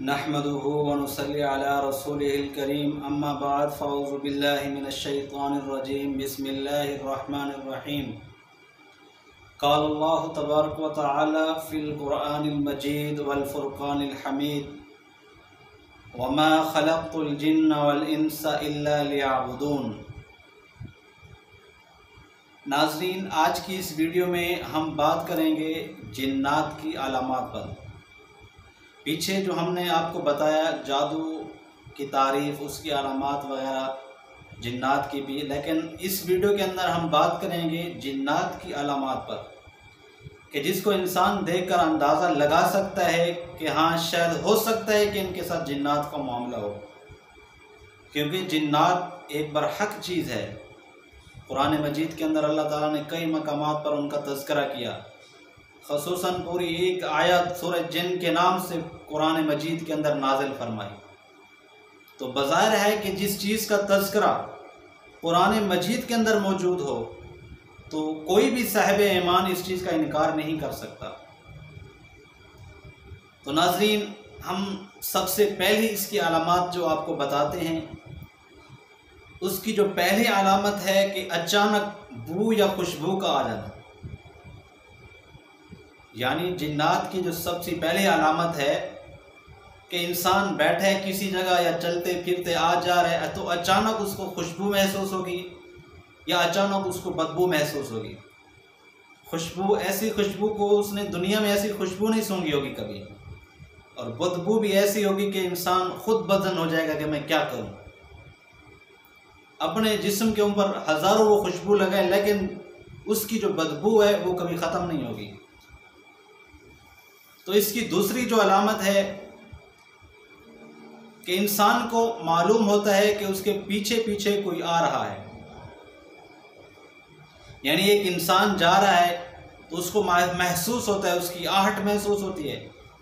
नहमदुहु व नुसल्ली अला रसूलिहिल करीम अम्मा बाद फ़अऊज़ु बिल्लाहि मिनश शैतानिर रजीम बिस्मिल्लाहिर रहमानिर रहीम। क़ाल अल्लाहु तबारक व तआला फ़िल क़ुरआनिल मजीद वल फ़ुरक़ानिल हमीद वमा ख़लक़तुल जिन्न वल इंसा इल्ला लियअबुदून। नाज़रीन, आज की इस वीडियो में हम बात करेंगे जिन्नात की अलामात पर। पीछे जो हमने आपको बताया जादू की तारीफ़, उसकी अलामात वगैरह जिन्नात की भी, लेकिन इस वीडियो के अंदर हम बात करेंगे जिन्नात की अलामात पर कि जिसको इंसान देखकर अंदाज़ा लगा सकता है कि हाँ, शायद हो सकता है कि इनके साथ जिन्नात का मामला हो, क्योंकि जिन्नात एक बरहक चीज़ है। कुरान मजीद के अंदर अल्लाह ताला ने कई मकामात पर उनका तज़किरा किया, ख़ुसूसन पूरी एक आयत सूरह जिन के नाम से कुरान मजीद के अंदर नाजिल फरमाई। तो बज़ाहिर है कि जिस चीज़ का तज़किरा कुरान मजीद के अंदर मौजूद हो तो कोई भी साहिब ईमान इस चीज़ का इनकार नहीं कर सकता। तो नाज़रीन, हम सबसे पहली इसकी अलामात जो आपको बताते हैं, उसकी जो पहली अलामत है कि अचानक बू या खुशबू का आ जाना। यानी जिन्नात की जो सबसे पहली अलामत है कि इंसान बैठा है किसी जगह या चलते फिरते आ जा रहा है तो अचानक उसको खुशबू महसूस होगी या अचानक उसको बदबू महसूस होगी। खुशबू, ऐसी खुशबू को उसने दुनिया में ऐसी खुशबू नहीं सूंघी होगी कभी, और बदबू भी ऐसी होगी कि इंसान खुद बदन हो जाएगा कि मैं क्या करूं। अपने जिस्म के ऊपर हज़ारों वो खुशबू लगाए, लेकिन उसकी जो बदबू है वो कभी ख़त्म नहीं होगी। तो इसकी दूसरी जो अलामत है कि इंसान को मालूम होता है कि उसके पीछे पीछे कोई आ रहा है। यानी एक इंसान जा रहा है तो उसको महसूस होता है, उसकी आहट महसूस होती है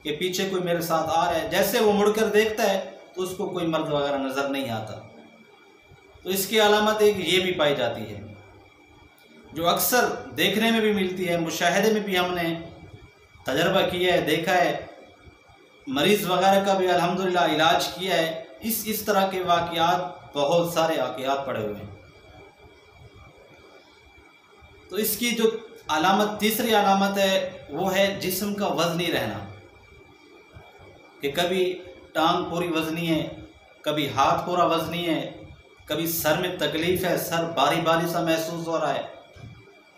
कि पीछे कोई मेरे साथ आ रहा है। जैसे वो मुड़कर देखता है तो उसको कोई मर्द वगैरह नज़र नहीं आता। तो इसकी अलामत एक ये भी पाई जाती है, जो अक्सर देखने में भी मिलती है, मुशाहिदे में भी हमने तजर्बा किया है, देखा है, मरीज़ वगैरह का भी अल्हम्दुलिल्लाह इलाज किया है। इस तरह के वाक़यात, बहुत सारे वाक़यात पड़े हुए हैं। तो इसकी जो अलामत, तीसरी अलामत है, वो है जिस्म का वज़नी रहना, कि कभी टांग पूरी वज़नी है, कभी हाथ पूरा वज़नी है, कभी सर में तकलीफ़ है, सर बारी बारी सा महसूस हो रहा है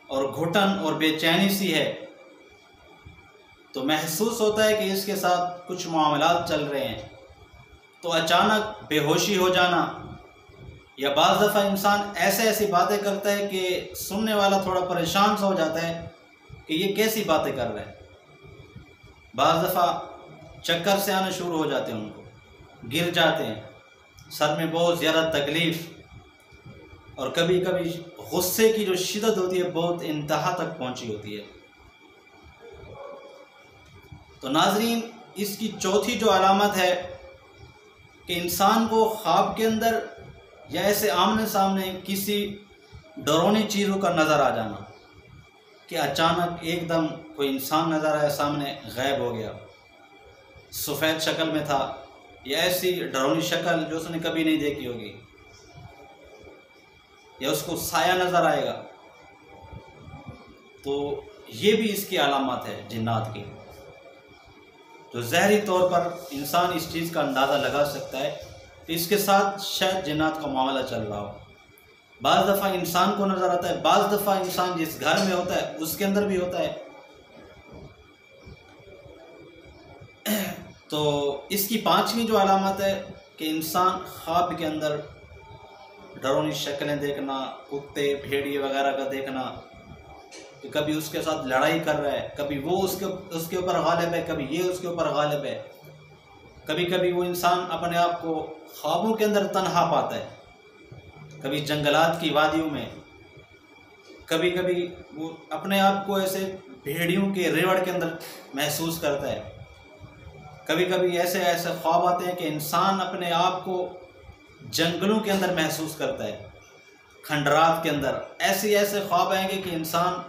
और घुटन और बेचैनी सी है। तो महसूस होता है कि इसके साथ कुछ मामलात चल रहे हैं। तो अचानक बेहोशी हो जाना, या बाज़ दफ़ा इंसान ऐसी बातें करता है कि सुनने वाला थोड़ा परेशान सा हो जाता है कि ये कैसी बातें कर रहा है। बाज़ दफ़ा चक्कर से आने शुरू हो जाते हैं, उनको गिर जाते हैं, सर में बहुत ज़्यादा तकलीफ़, और कभी कभी गुस्से की जो शिद्दत होती है बहुत इंतहा तक पहुंची होती है। तो नाज़रीन, इसकी चौथी जो अलामत है कि इंसान को ख्वाब के अंदर या ऐसे आमने सामने किसी डरावनी चीज़ों का नज़र आ जाना, कि अचानक एकदम कोई इंसान नज़र आया, सामने गायब हो गया, सफ़ेद शक्ल में था, या ऐसी डरावनी शक्ल जो उसने कभी नहीं देखी होगी, या उसको साया नज़र आएगा। तो ये भी इसकी अलामत है जिन्नात की। तो ज़ाहिरी तौर पर इंसान इस चीज़ का अंदाज़ा लगा सकता है कि इसके साथ शायद जिन्नात का मामला चल रहा हो। बाज़ दफ़ा इंसान को नज़र आता है, बाज़ दफ़ा इंसान जिस घर में होता है उसके अंदर भी होता है। तो इसकी पांचवी जो अलामत है कि इंसान ख्वाब के अंदर डरावनी शक्लें देखना, कुत्ते भेड़िए वगैरह का देखना, कि कभी उसके साथ लड़ाई कर रहा है, कभी वो उसके ऊपर गालिब है, कभी ये उसके ऊपर गालिब है। कभी कभी वो इंसान अपने आप को ख्वाबों के अंदर तन्हा पाता है, कभी जंगलात की वादियों में, कभी कभी वो अपने आप को ऐसे भेड़ियों के रेवड़ के अंदर महसूस करता है। कभी कभी ऐसे ख्वाब आते हैं कि इंसान अपने आप को जंगलों के अंदर महसूस करता है, खंडरात के अंदर। ऐसे ख्वाब आएंगे कि इंसान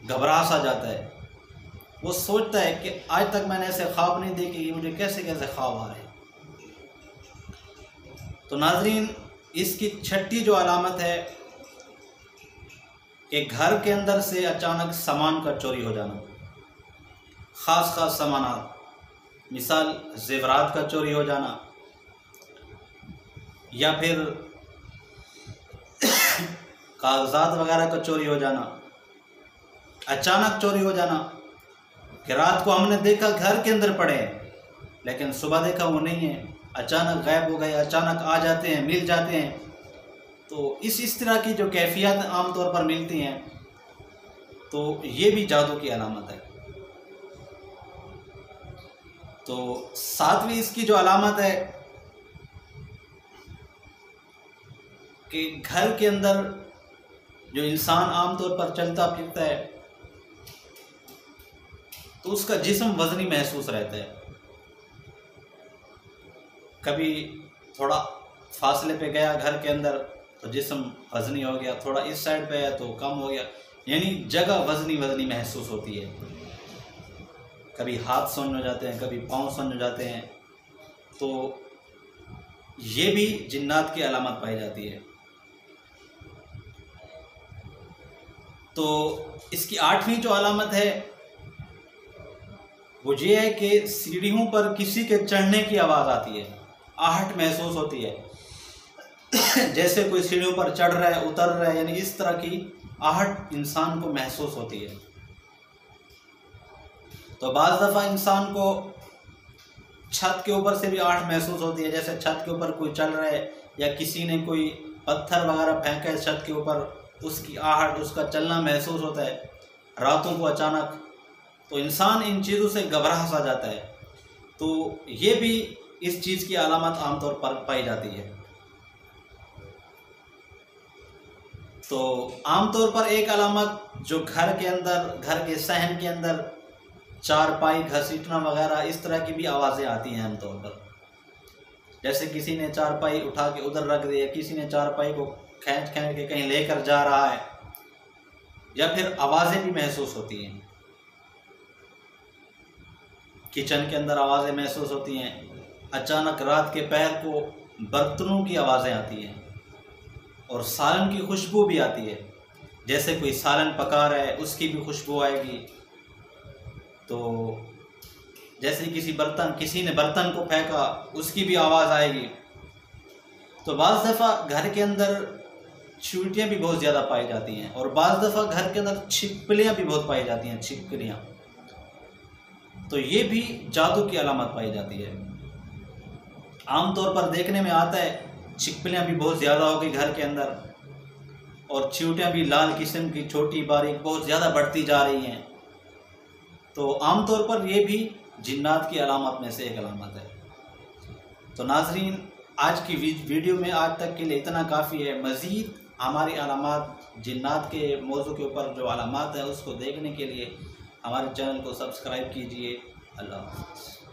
घबरा सा जाता है, वो सोचता है कि आज तक मैंने ऐसे ख्वाब नहीं देखे, ये मुझे कैसे कैसे ख्वाब आ रहे हैं। तो नाज़रीन, इसकी छठी जो अलामत है कि घर के अंदर से अचानक सामान का चोरी हो जाना, ख़ास सामानात, मिसाल ज़ेवरात का चोरी हो जाना, या फिर कागजात वगैरह का चोरी हो जाना, अचानक चोरी हो जाना कि रात को हमने देखा घर के अंदर पड़े हैं लेकिन सुबह देखा वो नहीं है, अचानक गायब हो गए, अचानक आ जाते हैं, मिल जाते हैं। तो इस तरह की जो कैफियत आम तौर पर मिलती हैं, तो ये भी जादू की अलामत है। तो सातवीं इसकी जो अलामत है कि घर के अंदर जो इंसान आमतौर पर चलता फिरता है तो उसका जिस्म वज़नी महसूस रहता है। कभी थोड़ा फासले पे गया घर के अंदर तो जिस्म वज़नी हो गया, थोड़ा इस साइड पे है तो कम हो गया, यानी जगह वज़नी वज़नी महसूस होती है। कभी हाथ सुन्न हो जाते हैं, कभी पाँव सुन्न हो जाते हैं। तो ये भी जिन्नात की अलामत पाई जाती है। तो इसकी आठवीं जो अलामत है वो ये है कि सीढ़ियों पर किसी के चढ़ने की आवाज़ आती है, आहट महसूस होती है जैसे कोई सीढ़ियों पर चढ़ रहा है, उतर रहा है, यानी इस तरह की आहट इंसान को महसूस होती है। तो बाज़ दफ़ा इंसान को छत के ऊपर से भी आहट महसूस होती है, जैसे छत के ऊपर कोई चल रहा है या किसी ने कोई पत्थर वगैरह फेंका है छत के ऊपर, उसकी आहट, उसका चलना महसूस होता है रातों को अचानक। तो इंसान इन चीज़ों से घबरा सा जाता है। तो ये भी इस चीज़ की अलामत आमतौर पर पाई जाती है। तो आमतौर पर एक अलामत जो घर के अंदर, घर के सहन के अंदर चारपाई घसीटना वगैरह इस तरह की भी आवाज़ें आती हैं आमतौर पर। जैसे किसी ने चारपाई उठा के उधर रख दी, किसी ने चारपाई को खींच के कहीं लेकर जा रहा है, या फिर आवाज़ें भी महसूस होती हैं। किचन के अंदर आवाज़ें महसूस होती हैं। अचानक रात के पहर को बर्तनों की आवाज़ें आती हैं और सालन की खुशबू भी आती है, जैसे कोई सालन पका रहा है उसकी भी खुशबू आएगी। तो जैसे किसी ने बर्तन को फेंका उसकी भी आवाज़ आएगी। तो बाज़ दफ़ा घर के अंदर चींटियाँ भी बहुत ज़्यादा पाई जाती हैं और बाज़ दफ़ा घर के अंदर छिपकलियाँ भी बहुत पाई जाती हैं, छिपकलियाँ। तो ये भी जादू की अलामत पाई जाती है। आमतौर पर देखने में आता है छिपकलियाँ भी बहुत ज़्यादा हो गई घर के अंदर और चींटियाँ भी लाल किस्म की छोटी बारीक बहुत ज़्यादा बढ़ती जा रही हैं। तो आमतौर पर ये भी जिन्नात की अलामत में से एक अलामत है। तो नाज़रीन, आज की वीडियो में आज तक के लिए इतना काफ़ी है। मज़ीद हमारी अलामत, जिन्नात के मौजू के ऊपर जो अलामत है उसको देखने के लिए हमारे चैनल को सब्सक्राइब कीजिए। अल्लाह हाफ़िज़।